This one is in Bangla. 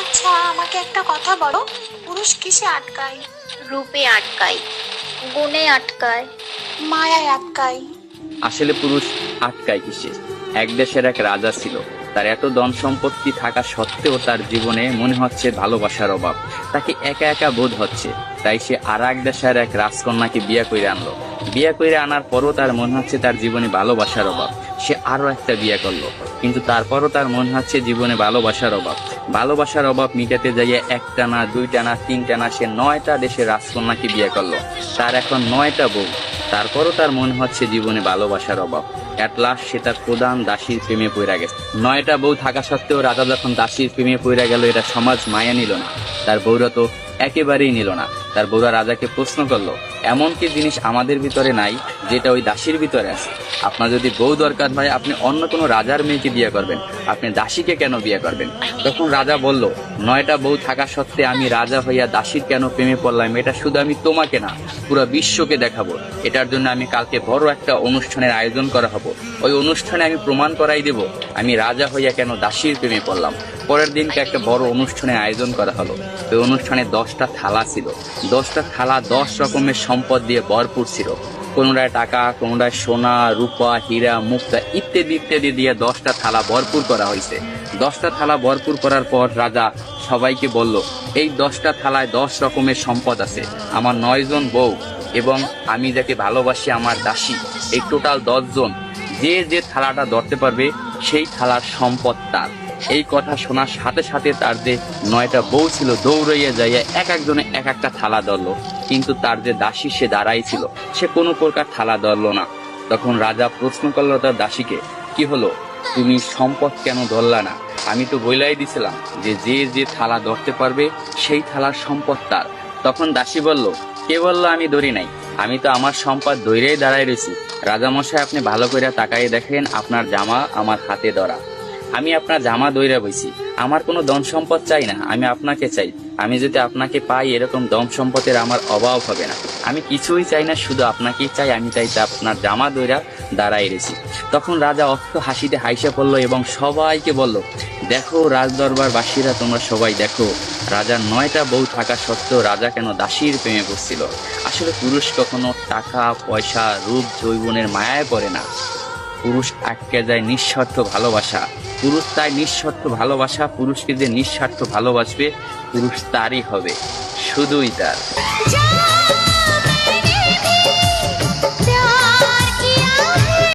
আচ্ছা, আমাকে একটা কথা বলো, পুরুষ কিসে আটকায়? রূপে আটকায়, গুণে আটকায়, মায়ায় আটকায়। আসলে পুরুষ আটকায় কিসে? এক দেশের এক রাজা ছিল। তার এত ধন সম্পত্তি থাকা সত্ত্বেও তার জীবনে মনে হচ্ছে ভালোবাসার অভাব। তাকে একা একা বোধ হচ্ছে। তাই সে আর এক দেশের এক রাজকন্যাকে বিয়ে করে আনলো। বিয়ে করে আনার পরও তার মনে হচ্ছে তার জীবনে ভালোবাসার অভাব। সে আরো একটা বিয়ে করলো, কিন্তু তারপরও তার মনে হচ্ছে জীবনে ভালোবাসার অভাব। ভালোবাসার অভাব মিটাতে যাইয়ে একটা না, দুইটা না, তিনটা না, সে 9টা দেশের রাজকন্যাকে বিয়ে করলো। তার এখন 9টা বউ। তারপরও তার মনে হচ্ছে জীবনে ভালোবাসার অভাব। এট লাস্ট সে তার প্রধান দাসীর প্রেমে পড়ে গেছে। 9টা বউ থাকা সত্ত্বেও রাজা যখন দাসীর প্রেমে পড়ে গেল, এটা সমাজ মায়া নিল না। তার বউরা তো একেবারেই নিল না। তার বউরা রাজাকে প্রশ্ন করলো, এমন কি জিনিস আমাদের ভিতরে নাই যেটা ওই দাসীর ভিতরে আছে? আপনার যদি বউ দরকার হয়, আপনি অন্য কোনো রাজার মেয়েকে বিয়ে করবেন, আপনি দাসীকে কেন বিয়ে করবেন? তখন রাজা বলল, 9টা বউ থাকা সত্ত্বে আমি রাজা হইয়া দাসীর কেন প্রেমে পড়লাম, এটা শুধু আমি তোমাকে না, পুরো বিশ্বকে দেখাবো। এটার জন্য আমি কালকে বড় একটা অনুষ্ঠানের আয়োজন করা হবো। ওই অনুষ্ঠানে আমি প্রমাণ করাই দেব আমি রাজা হইয়া কেন দাসীর প্রেমে পড়লাম। পরের দিনকে একটা বড় অনুষ্ঠানের আয়োজন করা হলো। ওই অনুষ্ঠানে 10টা থালা ছিল। 10টা থালা 10 রকমের সম্পদ দিয়ে ভরপুর ছিল। কোনোটায় টাকা, কোনোটায় সোনা, রূপা, হীরা, মুক্তা ইত্যাদি ইত্যাদি দিয়ে 10টা থালা ভরপুর করা হয়েছে। 10টা থালা ভরপুর করার পর রাজা সবাইকে বলল, এই 10টা থালায় 10 রকমের সম্পদ আছে। আমার 9 জন বউ এবং আমি যাকে ভালোবাসি আমার দাসী, এই টোটাল 10 জন, যে যে থালাটা ধরতে পারবে সেই থালার সম্পদ তার। এই কথা শোনার সাথে সাথে তার যে 9টা বউ ছিল দৌড়াইয়া যাইয়া এক একজনে এক একটা থালা ধরলো, কিন্তু তার যে দাসী সে দাঁড়াই ছিল, সে কোনো প্রকার থালা ধরলো না। তখন রাজা প্রশ্ন করলো তার দাসীকে, কি হলো, তুমি সম্পদ কেন ধরলা না? আমি তো বইলাই দিছিলাম যে যে যে থালা ধরতে পারবে সেই থালার সম্পদ তার। তখন দাসী বলল, কে বললো আমি ধরি নাই? আমি তো আমার সম্পদ ধরেই দাঁড়াই রয়েছি। রাজামশাই, আপনি ভালো করে তাকাই দেখেন, আপনার জামা আমার হাতে ধরা। আমি আপনার জামা দইরা বইছি। আমার কোনো ধন সম্পদ চাই না, আমি আপনাকে চাই। আমি যদি আপনাকে পাই, এরকম ধন সম্পদের আমার অভাব হবে না। আমি কিছুই চাই না, শুধু আপনাকেই চাই। আমি চাইতে আপনার জামা দইরা দাঁড়াই রেছি। তখন রাজা অস্ত হাসিতে হাইসে পড়লো এবং সবাইকে বলল, দেখো রাজদরবারবাসীরা, তোমরা সবাই দেখো, রাজার 9টা বউ থাকা সত্ত্বেও রাজা কেন দাসীর প্রেমে পড়ছিল। আসলে পুরুষ কখনো টাকা, পয়সা, রূপ, যৌবনের মায়ায় পড়ে না। পুরুষ আটকে যায় নিঃস্বার্থ ভালোবাসা। পুরুষ তাই নিঃস্বার্থ ভালোবাসা। পুরুষকে যে নিঃস্বার্থ ভালোবাসবে, পুরুষ তারই হবে, শুধুই তার।